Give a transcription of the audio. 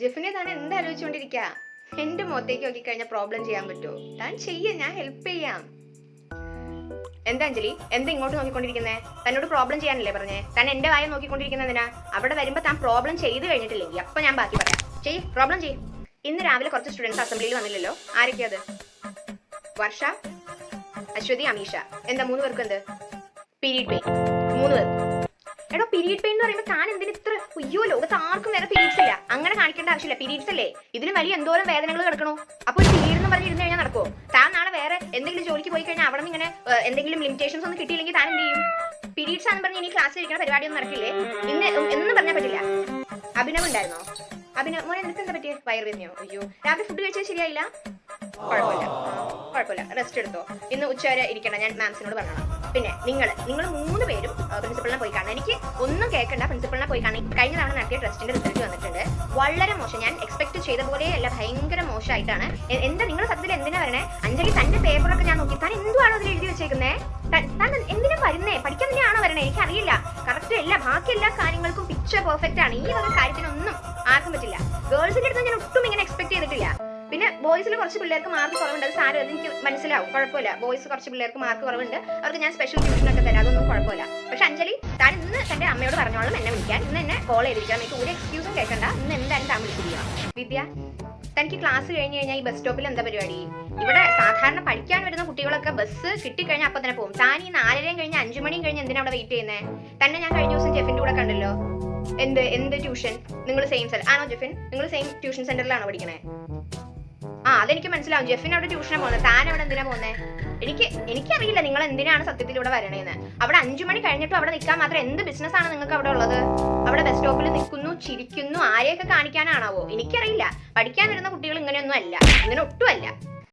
ജെഫിനെ താൻ എന്താ ആലോചിച്ചുകൊണ്ടിരിക്കുക? എന്റെ മുഖത്തേക്ക് നോക്കി കഴിഞ്ഞാൽ പ്രോബ്ലം ചെയ്യാൻ പറ്റുമോ? താൻ ചെയ്യ, ഞാൻ ഹെൽപ്പ് ചെയ്യാം. എന്താ അഞ്ജലി, എന്താ ഇങ്ങോട്ട് നോക്കിക്കൊണ്ടിരിക്കുന്നേ? തന്നോട് പ്രോബ്ലം ചെയ്യാനല്ലേ പറഞ്ഞേ? താൻ എന്റെ വായ നോക്കിക്കൊണ്ടിരിക്കുന്നതിനാ? അവിടെ വരുമ്പോ താൻ പ്രോബ്ലം ചെയ്ത് കഴിഞ്ഞിട്ടില്ലെങ്കിൽ അപ്പൊ ഞാൻ ബാക്കി പറയാം. പ്രോബ്ലം ചെയ്യ്. ഇന്ന് രാവിലെ കുറച്ച് സ്റ്റുഡൻസ് അസംബ്ലിയിൽ വന്നില്ലല്ലോ, ആരൊക്കെയാ അത്? വർഷ, അശ്വതി, അമീഷ. എന്താ 3 പേർക്ക് എന്ത്? Period pain. 3 പേർക്ക്. എടോ, പീരീഡ് പെയിൻ എന്ന് പറയുമ്പോൾ താൻ എന്തിന് ഇത്ര? അയ്യോ, ലോകത്ത് ആർക്കും വേറെ പീരീഡ്സ് ഇല്ല, അങ്ങനെ കാണിക്കേണ്ട ആവശ്യമില്ല. പീരീഡ്സ് അല്ലേ, ഇതിന് വലിയ എന്തോരം വേദനകൾ കിടക്കണോ? അപ്പൊ ഒരു പീരീഡ് എന്ന് പറഞ്ഞിരുന്നു കഴിഞ്ഞാൽ നടക്കുമോ? താൻ നാളെ വേറെ എന്തെങ്കിലും ജോലിക്ക് പോയി കഴിഞ്ഞാൽ അവിടെ ഇങ്ങനെ എന്തെങ്കിലും ലിമിറ്റേഷൻസ് ഒന്നും കിട്ടിയില്ലെങ്കിൽ താൻ എന്ത് ചെയ്യും? പീരീഡ്സ് ആണെന്ന് പറഞ്ഞ് ഇനി ക്ലാസ്സിൽ ഇരിക്കുന്ന പരിപാടിയൊന്നും നടക്കില്ലേ? എന്നും പറഞ്ഞാൽ പറ്റില്ല. അഭിനവ് ഉണ്ടായിരുന്നോ? മോനെ നിനക്ക് എന്താ പറ്റിയ? വയറുവേദനയോ? അയ്യോ, രാവിലെ ഫുഡ് കഴിച്ചത് ശരിയായില്ല? കുഴപ്പമില്ല, റെസ്റ്റ് എടുത്തോ. ഇന്ന് ഉച്ചവരെ ഇരിക്കണം, ഞാൻ മാംസിനോട് പറഞ്ഞോളാം. പിന്നെ നിങ്ങൾ 3 പേരും പ്രിൻസിപ്പളിനെ പോയി കാണണം. എനിക്ക് ഒന്നും കേൾക്കണ്ട, പ്രിൻസിപ്പളിനെ പോയി കാണാൻ. കഴിഞ്ഞ തവണ നടത്തിയ ടെസ്റ്റിന്റെ റിസൾട്ട് വന്നിട്ടുണ്ട്. വളരെ മോശം, ഞാൻ എക്സ്പെക്ട് ചെയ്ത പോലെയല്ല, ഭയങ്കര മോശമായിട്ടാണ്. എന്താ നിങ്ങൾ സത്യത്തിൽ എന്തിനാ വരണേ? അഞ്ജലി, തന്റെ പേപ്പറൊക്കെ ഞാൻ നോക്കി, താൻ എന്തുവാണോ അതിൽ എഴുതി വെച്ചേക്കുന്നേ? താൻ എന്തിനാ വരുന്നേ? പഠിക്കാൻ തന്നെയാണോ വരണേ? എനിക്കറിയില്ല, കറക്റ്റ് അല്ല. ബാക്കി എല്ലാ കാര്യങ്ങൾക്കും പിക്ചർ പെർഫെക്റ്റ് ആണ്, ഈ വക കാര്യത്തിനൊന്നും ആർക്കും പറ്റില്ല. ഗേൾസിന്റെ അടുത്ത് ഞാൻ ഒട്ടും ഇങ്ങനെ എക്സ്പെക്ട് ചെയ്തിട്ടില്ല. പിന്നെ ബോയ്സിൽ കുറച്ച് പിള്ളേർക്ക് മാർക്ക് കുറവുണ്ട്, അത് സാരം, അതെനിക്ക് മനസ്സിലാവും, കുഴപ്പമില്ല. ബോയ്സ് കുറച്ച് പിള്ളേർക്ക് മാർക്ക് കുറവുണ്ട്, അവർക്ക് ഞാൻ സ്പെഷ്യൽ ട്യൂഷനൊക്കെ തരാം, അതൊന്നും കുഴപ്പമില്ല. പക്ഷെ അഞ്ജലി, താൻ ഇന്ന് തന്റെ അമ്മയോട് പറഞ്ഞോളാം എന്നെ വിളിക്കാൻ. ഇന്ന് എന്നെ കോൾ ചെയ്തിരിക്കണം, എനിക്ക് ഒരു എക്സ്ക്യൂസും കേൾക്കണ്ട. ഇന്ന് എന്തായാലും താൻ വിളിച്ചിരിക്കണം. വിദ്യ, തനിക്ക് ക്ലാസ് കഴിഞ്ഞ് കഴിഞ്ഞാൽ ഈ ബസ് സ്റ്റോപ്പിൽ എന്താ പരിപാടി? ഇവിടെ സാധാരണ പഠിക്കാൻ വരുന്ന കുട്ടികളൊക്കെ ബസ് കിട്ടിക്കഴിഞ്ഞാൽ അപ്പൊ തന്നെ പോകും. താൻ ഈ 4:30 കഴിഞ്ഞ് 5 മണിയും കഴിഞ്ഞ് എന്തിനാ അവിടെ വെയിറ്റ് ചെയ്യുന്നത്? തന്നെ ഞാൻ കഴിഞ്ഞ ദിവസം ജെഫിന്റെ കൂടെ കണ്ടല്ലോ. എന്ത് ട്യൂഷൻ? നിങ്ങൾ സെയിം സ്ഥലം ആണോ ജെഫിൻ? നിങ്ങൾ സെയിം ട്യൂഷൻ സെന്ററിലാണോ പഠിക്കണേ? അതെനിക്ക് മനസ്സിലാവും. ജെഫിൻ അവിടെ ട്യൂഷനാണ് പോകുന്നത്, താൻ അവിടെ എന്തിനാ പോകുന്നത്? എനിക്കറിയില്ല നിങ്ങൾ എന്തിനാണ് സത്യത്തിൽ ഇവിടെ വരണേന്ന്. അവിടെ 5 മണി കഴിഞ്ഞിട്ടും അവിടെ നിൽക്കാൻ മാത്രം എന്ത് ബിസിനസ് ആണ് നിങ്ങൾക്ക് അവിടെ ഉള്ളത്? അവിടെ ബസ് സ്റ്റോപ്പിൽ നിൽക്കുന്നു, ചിരിക്കുന്നു, ആരെയൊക്കെ കാണിക്കാനാണാവോ? എനിക്കറിയില്ല. പഠിക്കാൻ വരുന്ന കുട്ടികൾ ഇങ്ങനെയൊന്നും അല്ല, ഇങ്ങനെ ഒട്ടും അല്ല.